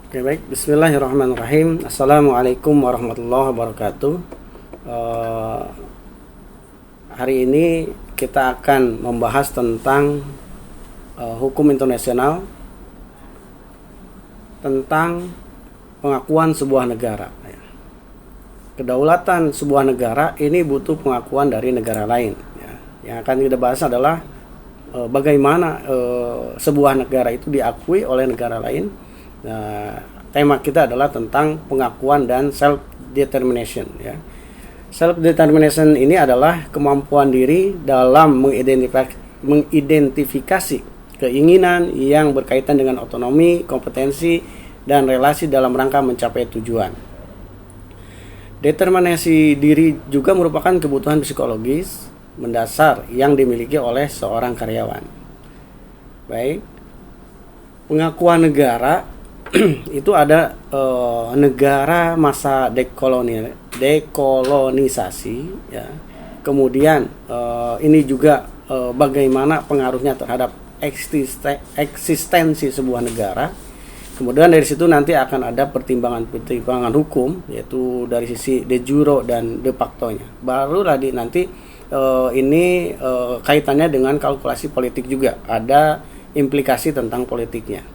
Oke, baik. Bismillahirrahmanirrahim. Assalamualaikum warahmatullahi wabarakatuh. Eh, Hari ini kita akan membahas tentang hukum internasional, tentang pengakuan sebuah negara. Kedaulatan sebuah negara ini butuh pengakuan dari negara lain. Yang akan kita bahas adalah bagaimana sebuah negara itu diakui oleh negara lain. Nah, tema kita adalah tentang pengakuan dan self determination. Self determination ini adalah kemampuan diri dalam mengidentifikasi keinginan yang berkaitan dengan otonomi, kompetensi, dan relasi dalam rangka mencapai tujuan. Determinasi diri juga merupakan kebutuhan psikologis mendasar yang dimiliki oleh seorang karyawan. Baik, pengakuan negara itu ada negara masa dekolonisasi, ya. Kemudian ini juga bagaimana pengaruhnya terhadap eksistensi sebuah negara. Kemudian dari situ nanti akan ada pertimbangan hukum, yaitu dari sisi de jure dan de facto-nya. Barulah nanti ini kaitannya dengan kalkulasi politik juga, ada implikasi tentang politiknya.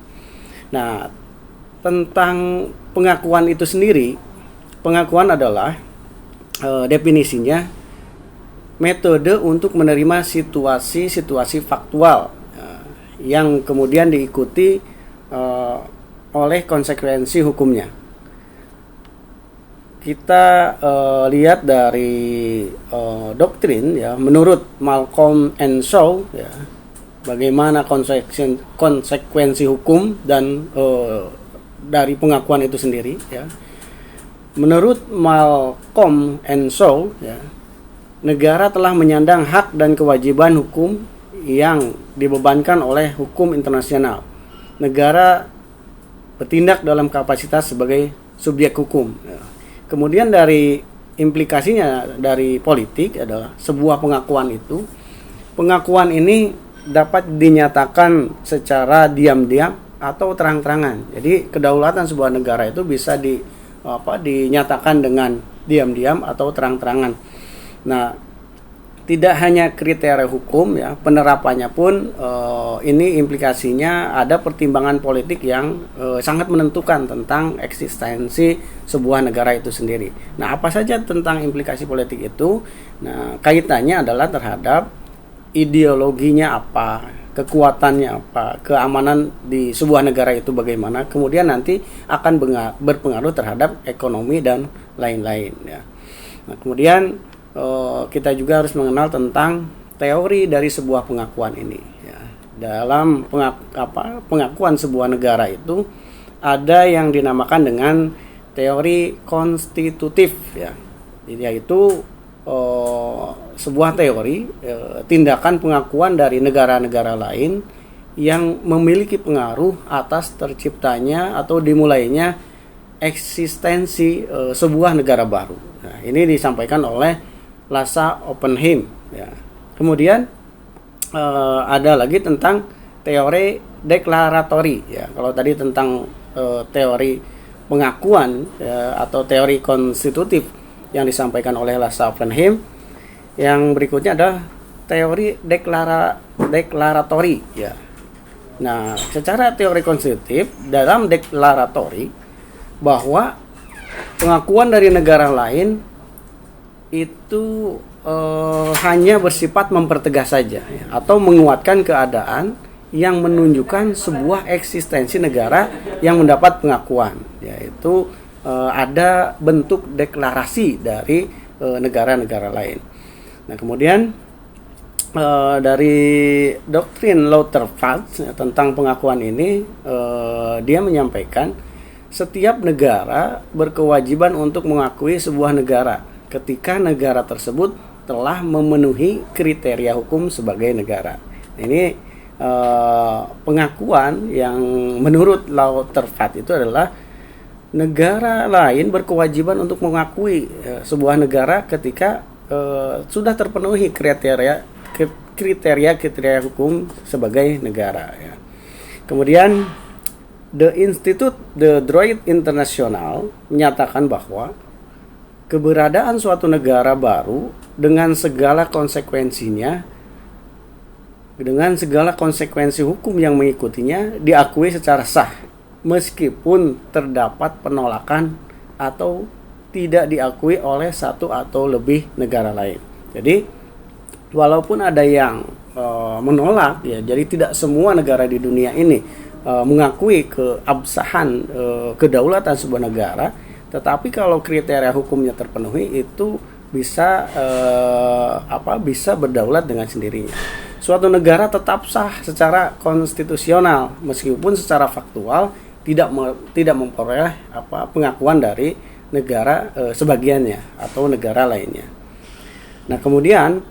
Nah, tentang pengakuan itu sendiri, pengakuan adalah definisinya metode untuk menerima situasi-situasi faktual yang kemudian diikuti oleh konsekuensi hukumnya. Kita lihat dari doktrin, ya, menurut Malcolm and Shaw, ya, bagaimana konsekuensi hukum dan dari pengakuan itu sendiri, ya. Menurut Malcolm and Shaw, ya, negara telah menyandang hak dan kewajiban hukum yang dibebankan oleh hukum internasional. Negara bertindak dalam kapasitas sebagai subjek hukum, ya. Kemudian dari implikasinya dari politik adalah sebuah pengakuan ini dapat dinyatakan secara diam-diam atau terang-terangan. Jadi kedaulatan sebuah negara itu bisa dinyatakan dengan diam-diam atau terang-terangan. Nah, tidak hanya kriteria hukum, ya, penerapannya pun ini implikasinya ada pertimbangan politik yang sangat menentukan tentang eksistensi sebuah negara itu sendiri. Nah, apa saja tentang implikasi politik itu? Nah, kaitannya adalah terhadap ideologinya apa, kekuatannya apa, keamanan di sebuah negara itu bagaimana, kemudian nanti akan berpengaruh terhadap ekonomi dan lain-lain, ya. Nah, kemudian kita juga harus mengenal tentang teori dari sebuah pengakuan ini, ya. Dalam pengakuan sebuah negara itu ada yang dinamakan dengan teori konstitutif, ya, yaitu sebuah teori tindakan pengakuan dari negara-negara lain yang memiliki pengaruh atas terciptanya atau dimulainya eksistensi sebuah negara baru. Nah, ini disampaikan oleh Lassa Oppenheim, ya. Kemudian ada lagi tentang teori deklaratori, ya. Kalau tadi tentang teori pengakuan, ya, atau teori konstitutif yang disampaikan oleh Lassa Oppenheim, yang berikutnya adalah teori deklaratori, ya. Nah, secara teori konstitutif dalam deklaratori bahwa pengakuan dari negara lain itu hanya bersifat mempertegas saja, ya, atau menguatkan keadaan yang menunjukkan sebuah eksistensi negara yang mendapat pengakuan, yaitu ada bentuk deklarasi dari negara-negara lain. Nah, kemudian dari doktrin Lauterpacht, ya, tentang pengakuan ini, dia menyampaikan setiap negara berkewajiban untuk mengakui sebuah negara ketika negara tersebut telah memenuhi kriteria hukum sebagai negara. Ini pengakuan yang menurut Lauterpacht itu adalah negara lain berkewajiban untuk mengakui sebuah negara ketika sudah terpenuhi kriteria hukum sebagai negara, ya. Kemudian The Droit International menyatakan bahwa keberadaan suatu negara baru dengan segala konsekuensinya, dengan segala konsekuensi hukum yang mengikutinya, diakui secara sah, meskipun terdapat penolakan atau tidak diakui oleh satu atau lebih negara lain. Jadi, walaupun ada yang menolak, ya, jadi tidak semua negara di dunia ini mengakui keabsahan kedaulatan sebuah negara, tetapi kalau kriteria hukumnya terpenuhi itu bisa bisa berdaulat dengan sendirinya. Suatu negara tetap sah secara konstitusional meskipun secara faktual tidak memperoleh pengakuan dari negara sebagiannya atau negara lainnya. Nah, kemudian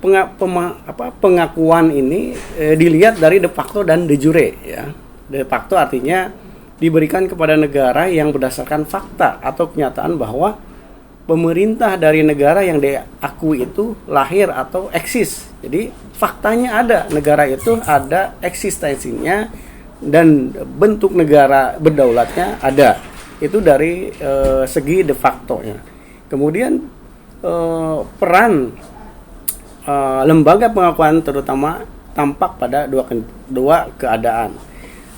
pengakuan ini dilihat dari de facto dan de jure, ya. De facto artinya diberikan kepada negara yang berdasarkan fakta atau kenyataan bahwa pemerintah dari negara yang diakui itu lahir atau eksis. Jadi faktanya ada, negara itu ada eksistensinya dan bentuk negara berdaulatnya ada. Itu dari segi de facto, ya. Kemudian peran lembaga pengakuan terutama tampak pada dua keadaan.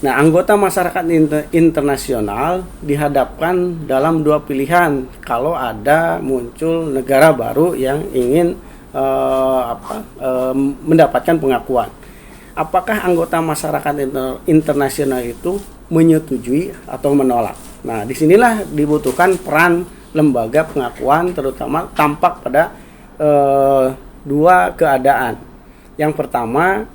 Nah, anggota masyarakat internasional dihadapkan dalam dua pilihan kalau ada muncul negara baru yang ingin mendapatkan pengakuan. Apakah anggota masyarakat internasional itu menyetujui atau menolak? Nah, disinilah dibutuhkan peran lembaga pengakuan terutama tampak pada dua keadaan. Yang pertama,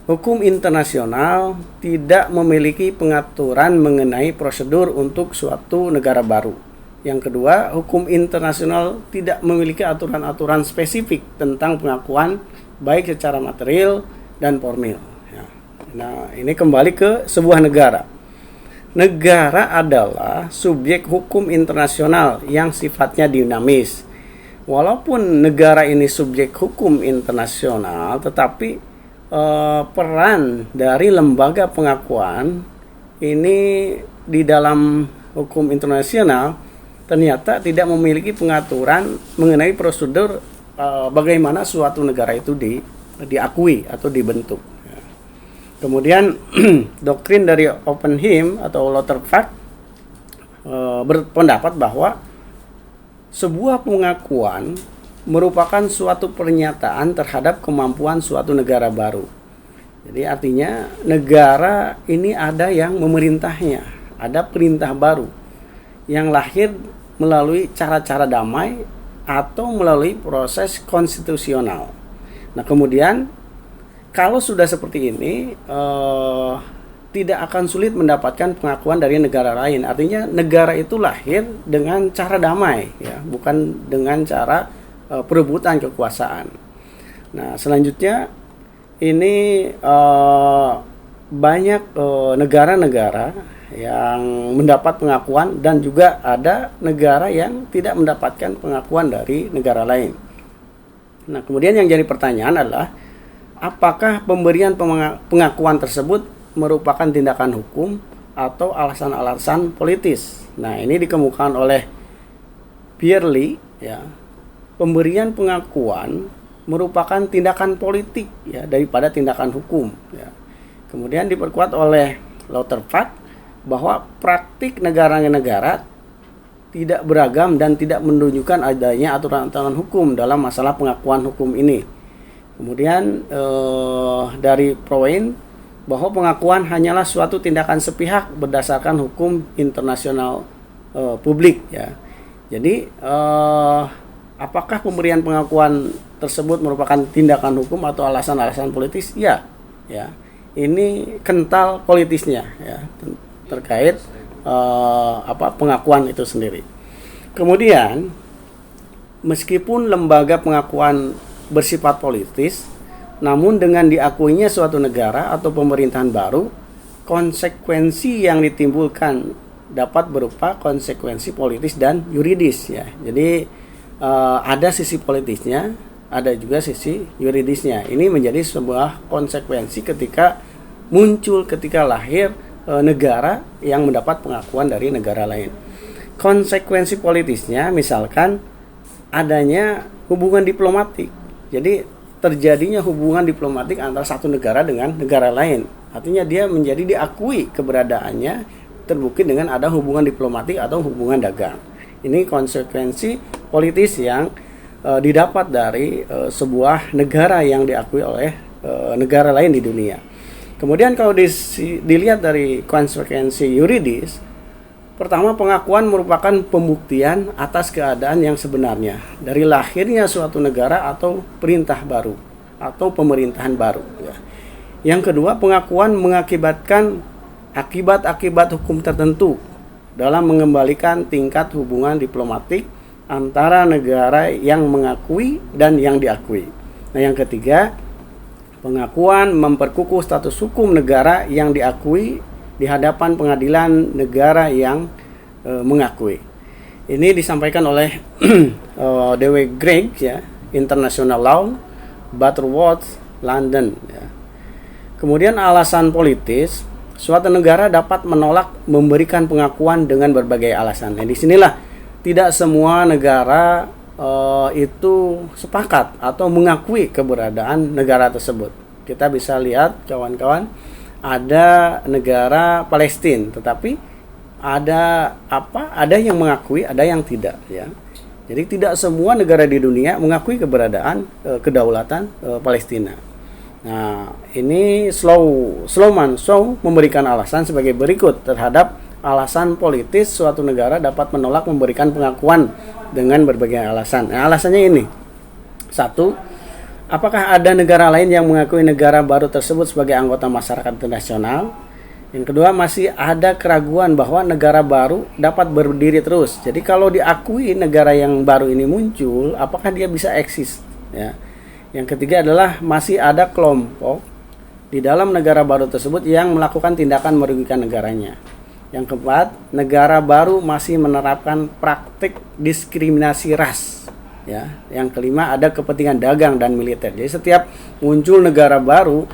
hukum internasional tidak memiliki pengaturan mengenai prosedur untuk suatu negara baru. Yang kedua, hukum internasional tidak memiliki aturan-aturan spesifik tentang pengakuan baik secara material dan formil. Nah, ini kembali ke sebuah negara. Negara adalah subjek hukum internasional yang sifatnya dinamis. Walaupun negara ini subjek hukum internasional, tetapi peran dari lembaga pengakuan ini di dalam hukum internasional ternyata tidak memiliki pengaturan mengenai prosedur bagaimana suatu negara itu diakui atau dibentuk. Kemudian doktrin dari Oppenheim atau Lauterpacht berpendapat bahwa sebuah pengakuan merupakan suatu pernyataan terhadap kemampuan suatu negara baru. Jadi artinya negara ini ada yang memerintahnya, ada perintah baru yang lahir melalui cara-cara damai atau melalui proses konstitusional. Nah, kemudian kalau sudah seperti ini tidak akan sulit mendapatkan pengakuan dari negara lain. Artinya negara itu lahir dengan cara damai, ya, bukan dengan cara perebutan kekuasaan. Nah, selanjutnya ini banyak negara-negara yang mendapat pengakuan dan juga ada negara yang tidak mendapatkan pengakuan dari negara lain. Nah, kemudian yang jadi pertanyaan adalah apakah pemberian pengakuan tersebut merupakan tindakan hukum atau alasan-alasan politis? Nah, ini dikemukakan oleh Pierre Lee, ya. Pemberian pengakuan merupakan tindakan politik, ya, daripada tindakan hukum, ya. Kemudian diperkuat oleh Lauterpacht bahwa praktik negara-negara tidak beragam dan tidak menunjukkan adanya aturan-aturan hukum dalam masalah pengakuan hukum ini. Kemudian dari Proin bahwa pengakuan hanyalah suatu tindakan sepihak berdasarkan hukum internasional publik, ya. Jadi apakah pemberian pengakuan tersebut merupakan tindakan hukum atau alasan-alasan politis? Ya, ya. Ini kental politisnya, ya, terkait pengakuan itu sendiri. Kemudian meskipun lembaga pengakuan bersifat politis, namun dengan diakuinya suatu negara atau pemerintahan baru, konsekuensi yang ditimbulkan dapat berupa konsekuensi politis dan yuridis, ya. Jadi ada sisi politisnya, ada juga sisi yuridisnya. Ini menjadi sebuah konsekuensi ketika lahir negara yang mendapat pengakuan dari negara lain. Konsekuensi politisnya misalkan adanya hubungan diplomatik. Jadi terjadinya hubungan diplomatik antara satu negara dengan negara lain. Artinya dia menjadi diakui keberadaannya terbukti dengan ada hubungan diplomatik atau hubungan dagang. Ini konsekuensi politis yang didapat dari sebuah negara yang diakui oleh negara lain di dunia. Kemudian kalau dilihat dari konsekuensi yuridis, pertama, pengakuan merupakan pembuktian atas keadaan yang sebenarnya dari lahirnya suatu negara atau perintah baru atau pemerintahan baru. Yang kedua, pengakuan mengakibatkan akibat-akibat hukum tertentu dalam mengembalikan tingkat hubungan diplomatik antara negara yang mengakui dan yang diakui. Nah, yang ketiga, pengakuan memperkukuh status hukum negara yang diakui di hadapan pengadilan negara yang mengakui. Ini disampaikan oleh D.W. Gregg, ya, International Law, Butterworth, London. Ya. Kemudian alasan politis, suatu negara dapat menolak memberikan pengakuan dengan berbagai alasan. Nah, disinilah tidak semua negara itu sepakat atau mengakui keberadaan negara tersebut. Kita bisa lihat, kawan-kawan, ada negara Palestina, tetapi ada yang mengakui, ada yang tidak, ya. Jadi tidak semua negara di dunia mengakui keberadaan kedaulatan Palestina. Nah, ini Sloman Shaw memberikan alasan sebagai berikut terhadap alasan politis suatu negara dapat menolak memberikan pengakuan dengan berbagai alasan. Nah, alasannya ini. 1. Apakah ada negara lain yang mengakui negara baru tersebut sebagai anggota masyarakat internasional? Yang kedua, masih ada keraguan bahwa negara baru dapat berdiri terus. Jadi kalau diakui negara yang baru ini muncul, apakah dia bisa eksis? Ya. Yang ketiga adalah masih ada kelompok di dalam negara baru tersebut yang melakukan tindakan merugikan negaranya. Yang keempat, negara baru masih menerapkan praktik diskriminasi ras. Ya, yang kelima, ada kepentingan dagang dan militer. Jadi setiap muncul negara baru,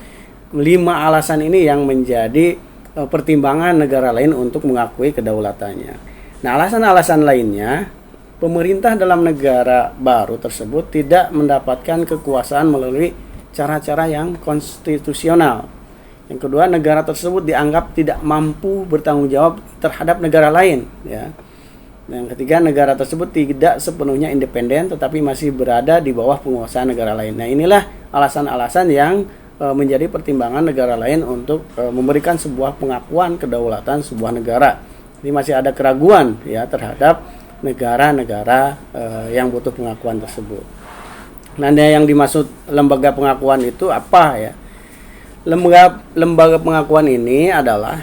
5 alasan ini yang menjadi pertimbangan negara lain untuk mengakui kedaulatannya. Nah, alasan-alasan lainnya, pemerintah dalam negara baru tersebut tidak mendapatkan kekuasaan melalui cara-cara yang konstitusional. Yang kedua, negara tersebut dianggap tidak mampu bertanggung jawab terhadap negara lain. Ya. Yang ketiga, negara tersebut tidak sepenuhnya independen tetapi masih berada di bawah penguasaan negara lain. Nah, inilah alasan-alasan yang menjadi pertimbangan negara lain untuk memberikan sebuah pengakuan kedaulatan sebuah negara. Ini masih ada keraguan, ya, terhadap negara-negara yang butuh pengakuan tersebut. Nah, yang dimaksud lembaga pengakuan itu apa, ya? Lembaga pengakuan ini adalah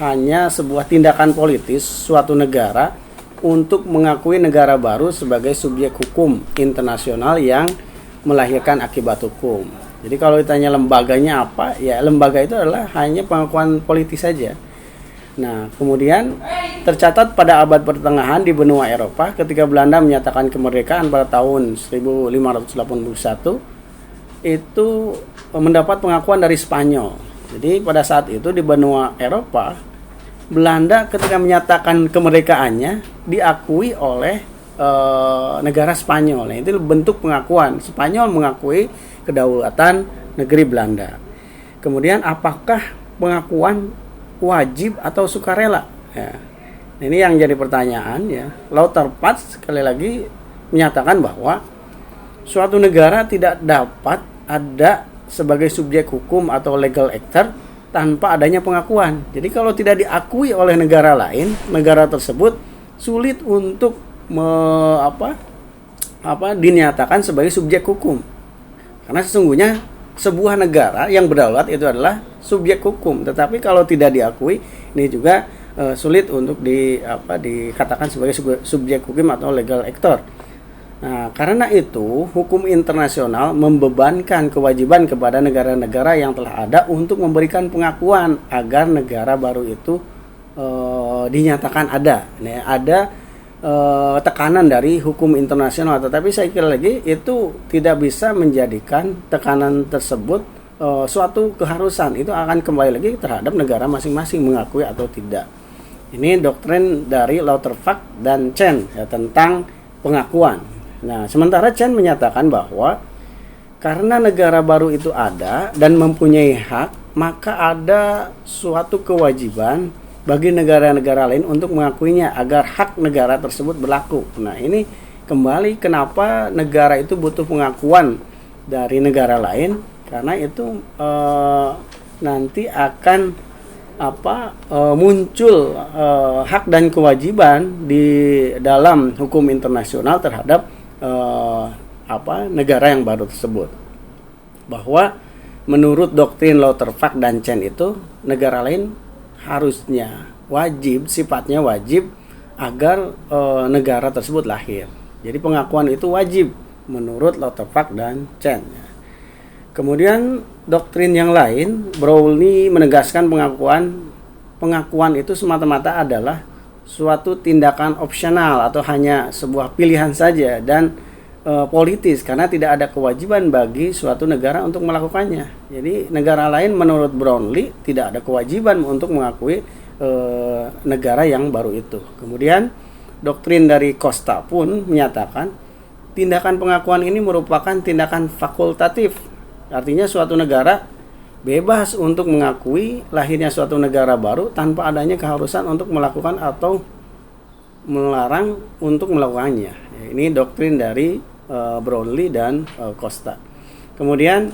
hanya sebuah tindakan politis suatu negara untuk mengakui negara baru sebagai subjek hukum internasional yang melahirkan akibat hukum. Jadi kalau ditanya lembaganya apa, ya lembaga itu adalah hanya pengakuan politis saja. Nah, kemudian tercatat pada abad pertengahan di benua Eropa ketika Belanda menyatakan kemerdekaan pada tahun 1581 itu mendapat pengakuan dari Spanyol. Jadi pada saat itu di benua Eropa, Belanda ketika menyatakan kemerdekaannya diakui oleh negara Spanyol. Nah, itu bentuk pengakuan. Spanyol mengakui kedaulatan negeri Belanda. Kemudian apakah pengakuan wajib atau sukarela? Ya. Ini yang jadi pertanyaan, ya. Lauterpacht sekali lagi menyatakan bahwa suatu negara tidak dapat ada sebagai subjek hukum atau legal actor tanpa adanya pengakuan. Jadi kalau tidak diakui oleh negara lain, negara tersebut sulit untuk dinyatakan sebagai subjek hukum. Karena sesungguhnya sebuah negara yang berdaulat itu adalah subjek hukum. Tetapi kalau tidak diakui, ini juga sulit untuk dikatakan sebagai subjek hukum atau legal actor. Nah, karena itu hukum internasional membebankan kewajiban kepada negara-negara yang telah ada untuk memberikan pengakuan agar negara baru itu dinyatakan ada. Nah, ada tekanan dari hukum internasional, tetapi saya kira lagi itu tidak bisa menjadikan tekanan tersebut suatu keharusan, itu akan kembali lagi terhadap negara masing-masing mengakui atau tidak. Ini doktrin dari Lauterbach dan Chen ya, tentang pengakuan. Nah, sementara Chen menyatakan bahwa karena negara baru itu ada dan mempunyai hak, maka ada suatu kewajiban bagi negara-negara lain untuk mengakuinya agar hak negara tersebut berlaku. Nah, ini kembali kenapa negara itu butuh pengakuan dari negara lain, karena itu nanti akan muncul hak dan kewajiban di dalam hukum internasional terhadap negara yang baru tersebut. Bahwa menurut doktrin Lauterbach dan Chen itu negara lain harusnya sifatnya wajib agar negara tersebut lahir. Jadi pengakuan itu wajib menurut Lauterbach dan Chen. Kemudian doktrin yang lain, Browley menegaskan pengakuan itu semata-mata adalah suatu tindakan opsional atau hanya sebuah pilihan saja dan politis, karena tidak ada kewajiban bagi suatu negara untuk melakukannya. Jadi negara lain menurut Browley tidak ada kewajiban untuk mengakui negara yang baru itu. Kemudian doktrin dari Costa pun menyatakan tindakan pengakuan ini merupakan tindakan fakultatif. Artinya suatu negara bebas untuk mengakui lahirnya suatu negara baru tanpa adanya keharusan untuk melakukan atau melarang untuk melakukannya. Ini doktrin dari Browley dan Costa. Kemudian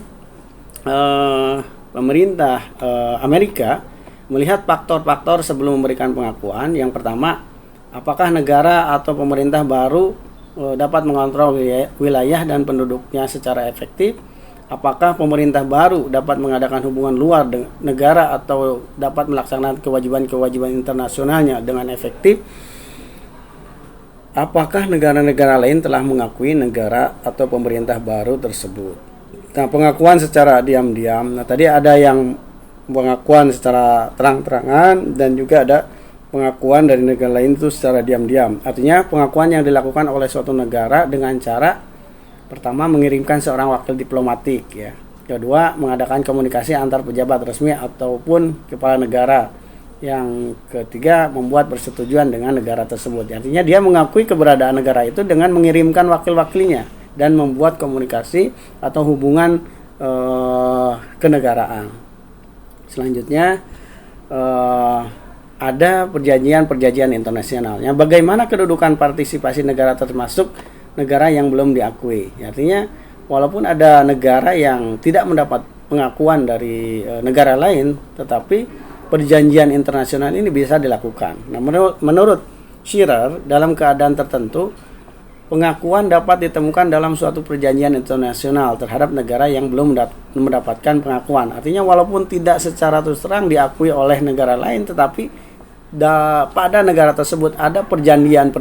pemerintah Amerika melihat faktor-faktor sebelum memberikan pengakuan. Yang pertama, apakah negara atau pemerintah baru dapat mengontrol wilayah dan penduduknya secara efektif? Apakah pemerintah baru dapat mengadakan hubungan luar dengan negara atau dapat melaksanakan kewajiban-kewajiban internasionalnya dengan efektif? Apakah negara-negara lain telah mengakui negara atau pemerintah baru tersebut? Nah, pengakuan secara diam-diam. Nah, tadi ada yang pengakuan secara terang-terangan dan juga ada pengakuan dari negara lain itu secara diam-diam. Artinya pengakuan yang dilakukan oleh suatu negara dengan cara pertama mengirimkan seorang wakil diplomatik ya. Kedua, mengadakan komunikasi antar pejabat resmi ataupun kepala negara. Yang ketiga, membuat persetujuan dengan negara tersebut. Artinya dia mengakui keberadaan negara itu dengan mengirimkan wakil-wakilnya dan membuat komunikasi atau hubungan kenegaraan. Selanjutnya ada perjanjian internasionalnya. Bagaimana kedudukan partisipasi negara termasuk negara yang belum diakui. Artinya walaupun ada negara yang tidak mendapat pengakuan dari negara lain, tetapi perjanjian internasional ini bisa dilakukan. Nah, menurut Shearer, dalam keadaan tertentu pengakuan dapat ditemukan dalam suatu perjanjian internasional terhadap negara yang belum mendapatkan pengakuan. Artinya walaupun tidak secara terus terang diakui oleh negara lain, tetapi pada negara tersebut ada perjanjian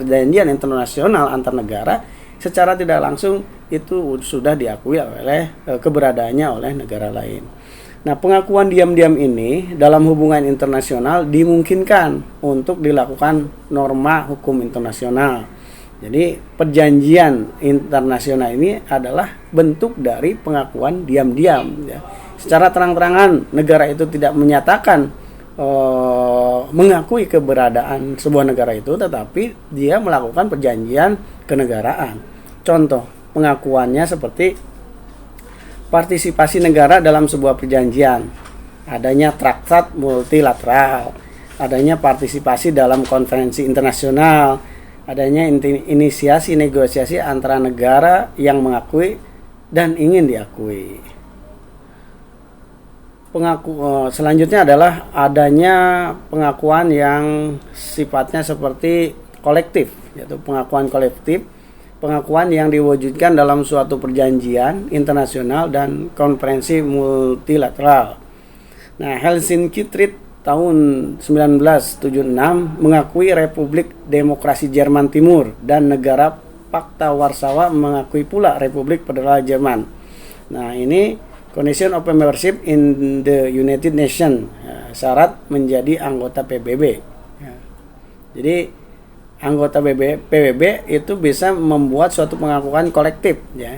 internasional antar negara, secara tidak langsung itu sudah diakui oleh keberadaannya oleh negara lain. Nah, pengakuan diam-diam ini dalam hubungan internasional dimungkinkan untuk dilakukan norma hukum internasional. Jadi perjanjian internasional ini adalah bentuk dari pengakuan diam-diam ya. Secara terang-terangan negara itu tidak menyatakan mengakui keberadaan sebuah negara itu, tetapi dia melakukan perjanjian kenegaraan. Contoh pengakuannya seperti partisipasi negara dalam sebuah perjanjian, adanya traktat multilateral, adanya partisipasi dalam konferensi internasional, adanya inisiasi negosiasi antara negara yang mengakui dan ingin diakui. Selanjutnya adalah adanya pengakuan yang sifatnya seperti kolektif, yaitu pengakuan kolektif, pengakuan yang diwujudkan dalam suatu perjanjian internasional dan konferensi multilateral. Nah, Helsinki Treaty tahun 1976 mengakui Republik Demokrasi Jerman Timur dan negara Pakta Warsawa mengakui pula Republik Federal Jerman. Nah, ini Condition of Membership in the United Nations, syarat menjadi anggota PBB. Jadi anggota PBB itu bisa membuat suatu pengakuan kolektif ya.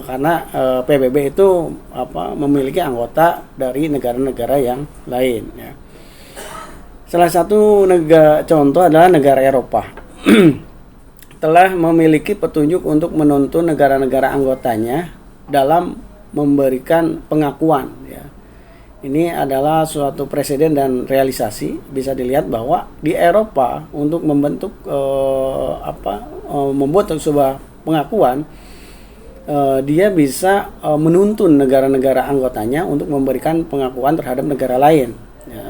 karena PBB itu memiliki anggota dari negara-negara yang lain ya. Salah satu contoh adalah negara Eropa telah memiliki petunjuk untuk menuntun negara-negara anggotanya dalam memberikan pengakuan ya. Ini adalah suatu presiden dan realisasi. Bisa dilihat bahwa di Eropa untuk membentuk membuat sebuah pengakuan, dia bisa menuntun negara-negara anggotanya untuk memberikan pengakuan terhadap negara lain ya.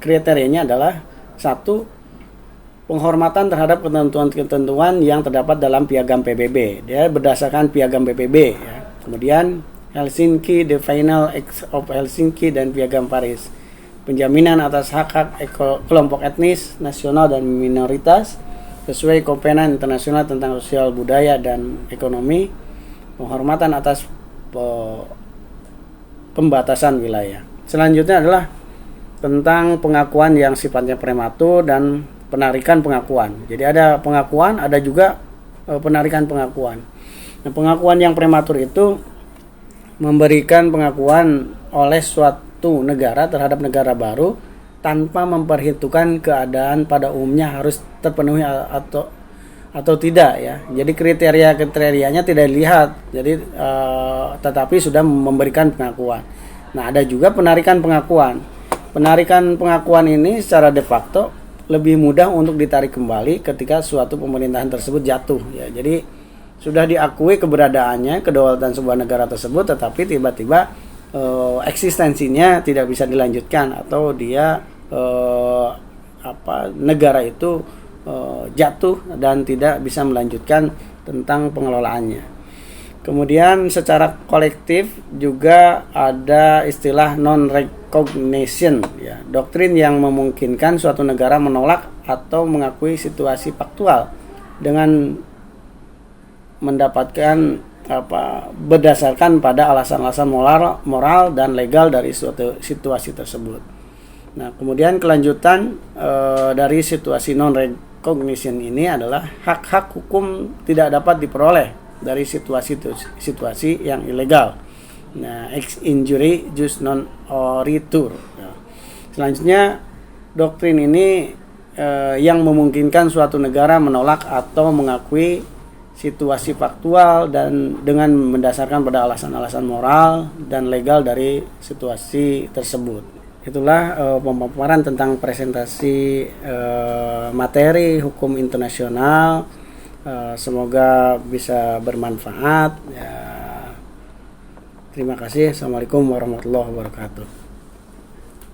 Kriterianya adalah satu, penghormatan terhadap ketentuan-ketentuan yang terdapat dalam piagam PBB. Dia berdasarkan piagam PBB ya. Kemudian Helsinki, The Final Acts of Helsinki dan Piagam Paris. Penjaminan atas hak-hak kelompok etnis, nasional dan minoritas sesuai Kovenant Internasional tentang Sosial Budaya dan Ekonomi. Penghormatan atas pembatasan wilayah. Selanjutnya adalah tentang pengakuan yang sifatnya prematur dan penarikan pengakuan. Jadi ada pengakuan, ada juga penarikan pengakuan. Nah, pengakuan yang prematur itu memberikan pengakuan oleh suatu negara terhadap negara baru tanpa memperhitungkan keadaan pada umumnya harus terpenuhi atau tidak ya. Jadi kriterianya tidak dilihat. Jadi tetapi sudah memberikan pengakuan. Nah, ada juga penarikan pengakuan. Penarikan pengakuan ini secara de facto lebih mudah untuk ditarik kembali ketika suatu pemerintahan tersebut jatuh ya. Jadi sudah diakui keberadaannya, kedaulatan sebuah negara tersebut, tetapi tiba-tiba eksistensinya tidak bisa dilanjutkan atau dia negara itu jatuh dan tidak bisa melanjutkan tentang pengelolaannya. Kemudian secara kolektif juga ada istilah non-recognition ya, doktrin yang memungkinkan suatu negara menolak atau mengakui situasi faktual dengan mendapatkan berdasarkan pada alasan-alasan moral dan legal dari suatu situasi tersebut. Nah, kemudian kelanjutan dari situasi non-recognition ini adalah hak-hak hukum tidak dapat diperoleh dari situasi yang ilegal. Nah, ex injury jus non oritur. Selanjutnya, doktrin ini yang memungkinkan suatu negara menolak atau mengakui situasi faktual dan dengan mendasarkan pada alasan-alasan moral dan legal dari situasi tersebut. Itulah pemaparan tentang presentasi materi hukum internasional. Semoga bisa bermanfaat ya. Terima kasih. Assalamualaikum warahmatullahi wabarakatuh.